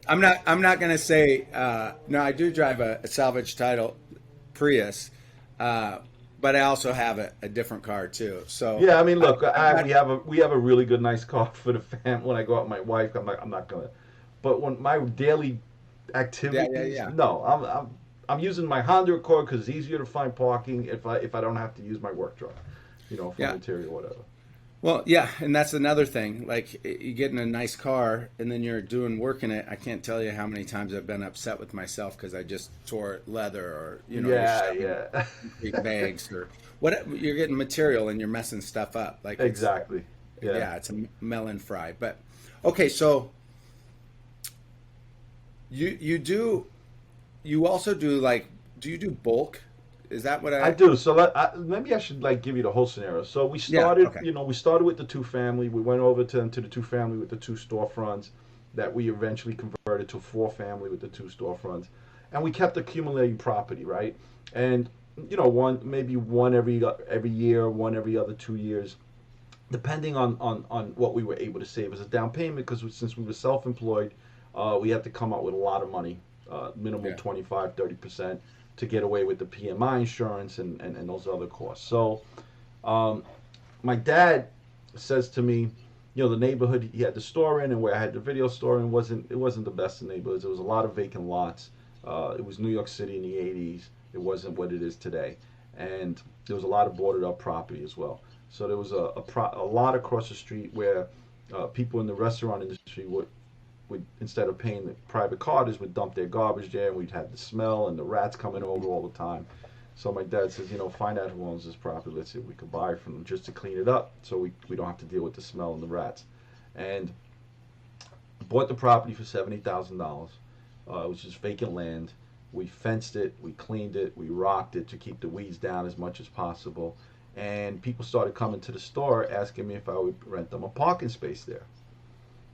I'm not gonna say no. I do drive a salvage title Prius, uh, but I also have a different car too. So Yeah, I mean, look, I've got we have a really good nice car for the fam. When I go out with my wife, I'm not gonna. But when my daily yeah, yeah, activities, yeah. no, I'm using my Honda Accord because it's easier to find parking if I don't have to use my work truck, for Yeah. material or whatever. Well, yeah, and that's another thing. Like you get in a nice car and then you're doing work in it. I can't tell you how many times I've been upset with myself because I just tore leather, or you're Yeah, shoving yeah, concrete bags, or what. You're getting material and you're messing stuff up. Like it's exactly. Yeah. yeah, it's a melon fry. But okay, so you also do like do you do bulk? Is that what I I? do. So maybe I should like give you the whole scenario. So Yeah. Okay. we started with the two family. We went over to the two family with the two storefronts that we eventually converted to four family with the two storefronts, and we kept accumulating property, right? And one every year, one every other 2 years, depending on what we were able to save as a down payment. Because since we were self-employed, we had to come up with a lot of money, minimum Yeah. 25-30% to get away with the PMI insurance and those other costs. So um, my dad says to me, the neighborhood he had the store in and where I had the video store in wasn't the best of neighborhoods. There was a lot of vacant lots. It was New York City in the '80s. It wasn't what it is today, and there was a lot of boarded up property as well. So there was a lot across the street where people in the restaurant industry would instead of paying the private carters would dump their garbage there, and we'd have the smell and the rats coming over all the time. So my dad says, find out who owns this property. Let's see if we could buy it from them just to clean it up, so we don't have to deal with the smell and the rats. And bought the property for $70,000. It was just vacant land. We fenced it, we cleaned it, we rocked it to keep the weeds down as much as possible. And people started coming to the store asking me if I would rent them a parking space there.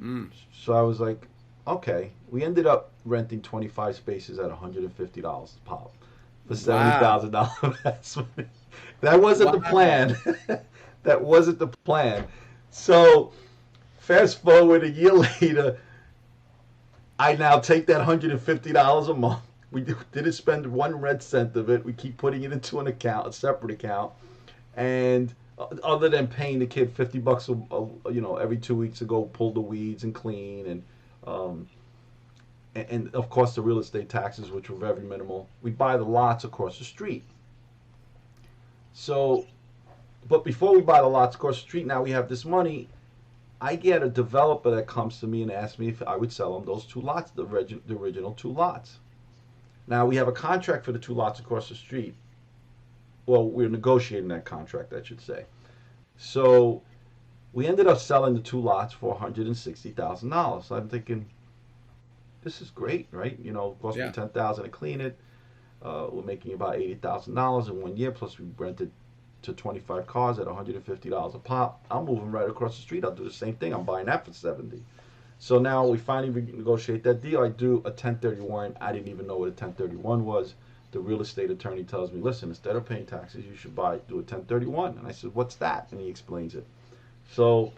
Mm. So I was like, okay. We ended up renting 25 spaces at $150 a pop for Wow. $70,000 investment. That wasn't the Wow. plan. That wasn't the plan. So fast forward a year later, I now take that $150 a month. We didn't spend 1 red cent of it. We keep putting it into an account, a separate account, and other than paying the kid $50 every 2 weeks to go pull the weeds and clean um, and of course the real estate taxes, which were very minimal. We buy the lots across the street. So, but before we buy the lots across the street, now we have this money. I get a developer that comes to me and asks me if I would sell him those two lots, the original two lots. Now we have a contract for the two lots across the street. Well, we're negotiating that contract, I should say. So we ended up selling the two lots for $160,000. So I'm thinking, this is great, right? It cost me Yeah. $10,000 to clean it. We're making about $80,000 in 1 year. Plus we rented to 25 cars at $150 a pop. I'm moving right across the street. I'll do the same thing. I'm buying that for 70. So now we finally negotiate that deal. I do a 1031. I didn't even know what a 1031 was. The real estate attorney tells me, listen, instead of paying taxes, you should do a 1031. And I said, what's that? And he explains it. So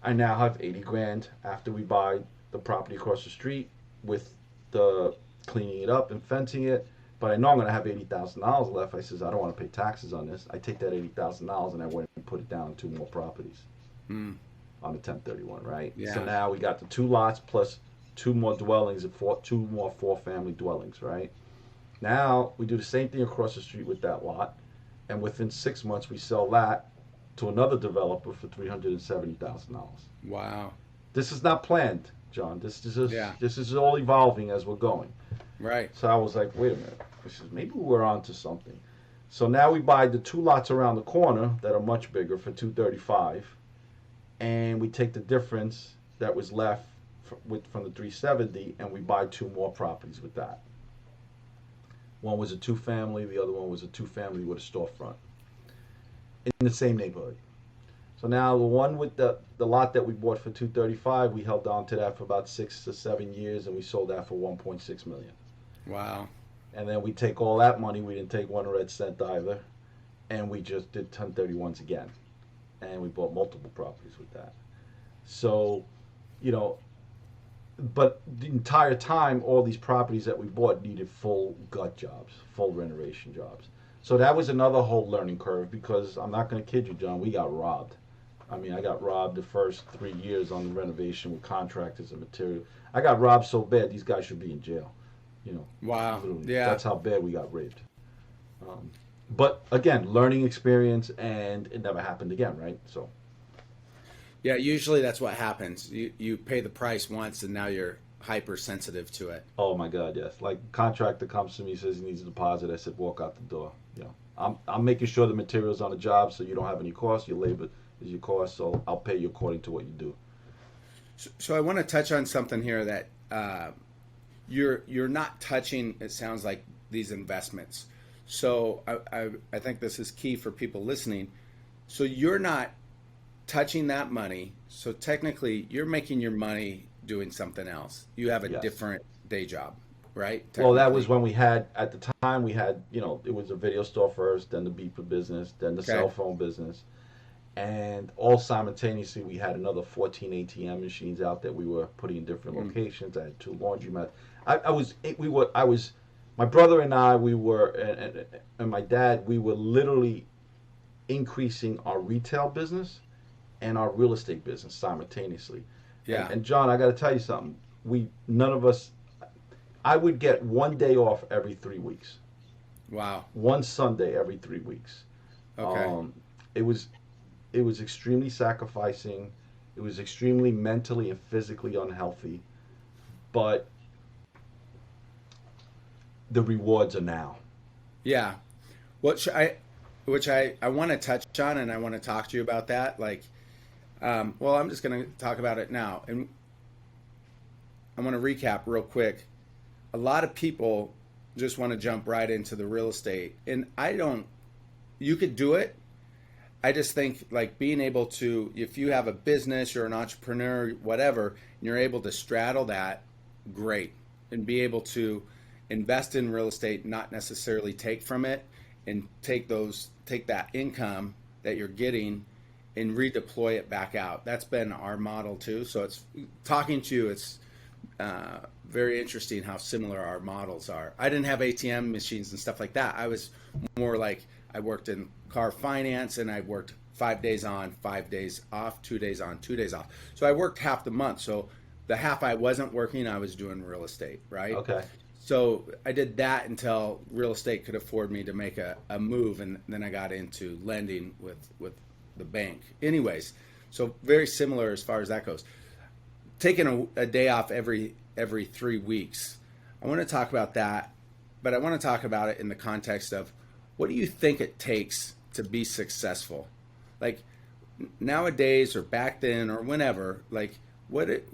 I now have 80 grand after we buy the property across the street with the cleaning it up and fencing it. But I know I'm going to have $80,000 left. I says, I don't want to pay taxes on this. I take that $80,000 and I went and put it down in two more properties Mm. on the 1031, right? So Yeah. now we got the two lots plus two more dwellings and two more four-family dwellings, right? Now we do the same thing across the street with that lot, and within 6 months we sell that to another developer for $370,000. Wow. This is not planned, John. Yeah. This is all evolving as we're going. Right. So I was like, wait a minute. I said, maybe we're onto something. So now we buy the two lots around the corner that are much bigger for 235, and we take the difference that was left from the 370, and we buy two more properties with that. One was a two family, the other one was a two family with a storefront in the same neighborhood. So now the one with the lot that we bought for 235, we held on to that for about 6 to 7 years, and we sold that for 1.6 million. Wow. And then we take all that money. We didn't take 1 red cent either, and we just did 1031s again, and we bought multiple properties with that. So, you know, but the entire time, all these properties that we bought needed full gut jobs, full renovation jobs. So that was another whole learning curve because I'm not going to kid you, John, we got robbed. I mean, I got robbed the first 3 years on the renovation with contractors and material. I got robbed so bad, these guys should be in jail. You know, Wow. literally. Yeah. That's how bad we got raped. Um, but again, learning experience, and it never happened again, right? So, Yeah, usually that's what happens. You pay the price once and now you're hypersensitive to it. oh my God, yes. Like contractor comes to me, says he needs a deposit. I said, walk out the door. You know, I'm making sure the material's on the job, so you don't have any costs. Your labor is your cost, so I'll pay you according to what you do. So I want to touch on something here that you're not touching. It sounds like these investments. So I think this is key for people listening. So you're not touching that money. So technically, you're making your money doing something else. You have a Yes. different day job, right? Well, that was Technically. when we had, at the time, we had, you know, it was a video store first, then the beeper business, then the Okay. cell phone business. And all simultaneously, we had another 14 ATM machines out that we were putting in different Mm. locations. I had two laundromats. I was, we were, I was, my brother and I, we were, and my dad, we were literally increasing our retail business and our real estate business simultaneously. Yeah. And John, I got to tell you something. None of us, I would get one day off every 3 weeks, Wow. one Sunday every 3 weeks. Okay. Um, it was, it was extremely sacrificing. It was extremely mentally and physically unhealthy, but the rewards are now. Yeah. Which I want to touch on, and I want to talk to you about that. Like, well, I'm just going to talk about it now, and I want to recap real quick. A lot of people just want to jump right into the real estate, and I don't. You could do it. I just think like being able to, if you have a business, you're an entrepreneur, whatever, and you're able to straddle that, great, and be able to invest in real estate, not necessarily take from it, and take that income that you're getting and redeploy it back out. That's been our model too. So it's talking to you. It's very interesting how similar our models are. I didn't have ATM machines and stuff like that. I was more like I worked in car finance and I worked 5 days on, 5 days off, 2 days on, 2 days off. So I worked half the month. So the half I wasn't working, I was doing real estate, right? Okay. So I did that until real estate could afford me to make a move, and then I got into lending with the bank. Anyways, so very similar as far as that goes. Taking a day off every 3 weeks. I want to talk about that, but I want to talk about it in the context of what do you think it takes to be successful? Like nowadays or back then or whenever, like what it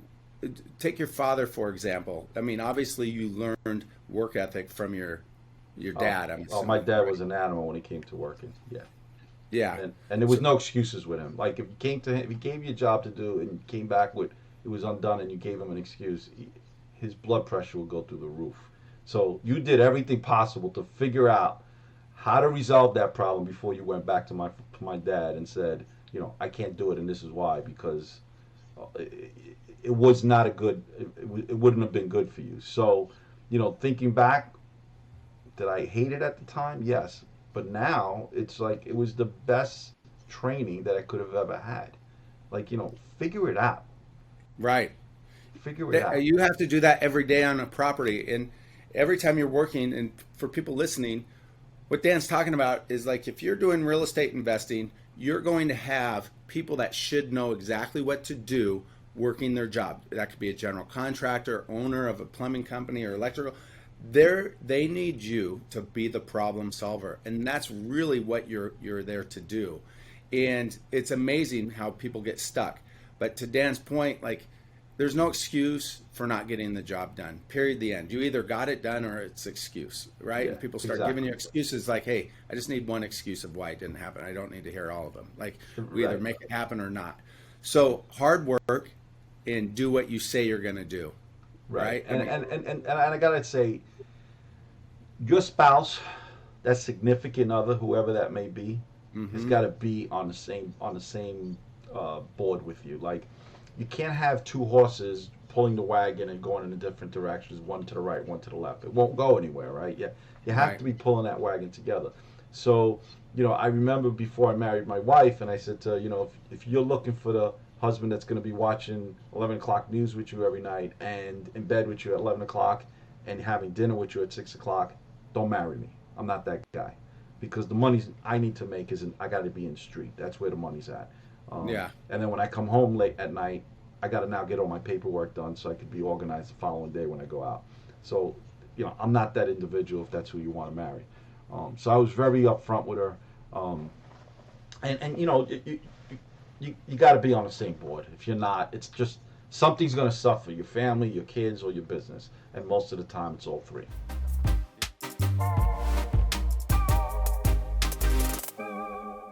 take your father for example. I mean, obviously you learned work ethic from your Oh, dad, I'm oh, my assuming, dad right? was an animal when he came to working. Yeah. Yeah. And there was So no excuses with him. Like if you came to him, if he gave you a job to do and you came back with it was undone and you gave him an excuse, his blood pressure will go through the roof. So you did everything possible to figure out how to resolve that problem before you went back to my dad and said, you know, I can't do it and this is why because it was not a good it wouldn't have been good for you. So, you know, thinking back, did I hate it at the time? Yes. But now it's like it was the best training that I could have ever had. Like, you know, figure it out. right. Figure it out. You have to do that every day on a property, and every time you're working. And for people listening, what Dan's talking about is like if you're doing real estate investing, you're going to have people that should know exactly what to do working their job. That could be a general contractor, owner of a plumbing company or electrical. They need you to be the problem solver, and that's really what you're there to do. And it's amazing how people get stuck. But to Dan's point, like there's no excuse for not getting the job done. Period. The end. You either got it done or it's excuse, right? Yeah, And people start giving exactly. you excuses like, "Hey, I just need one excuse of why it didn't happen. I don't need to hear all of them." Like we either Right. make it happen or not. So hard work and do what you say you're going to do, Right. right? I And mean, I gotta say, your spouse, that significant other, whoever that may be, has hmm got to be on the same board with you. Like, you can't have two horses pulling the wagon and going in different directions, one to the right, one to the left. It won't go anywhere, right? Yeah, you have Right. to be pulling that wagon together. So, I remember before I married my wife, and I said to her, if you're looking for the husband that's going to be watching 11 o'clock news with you every night and in bed with you at 11 o'clock and having dinner with you at 6 o'clock, don't marry me. I'm not that guy. Because the money I need to make isn't, I got to be in the street. That's where the money's at. Yeah. And then when I come home late at night, I got to now get all my paperwork done so I could be organized the following day when I go out. So, I'm not that individual if that's who you want to marry. So I was very upfront with her. And you got to be on the same board. If you're not, it's just something's going to suffer, your family, your kids, or your business. And most of the time, it's all three.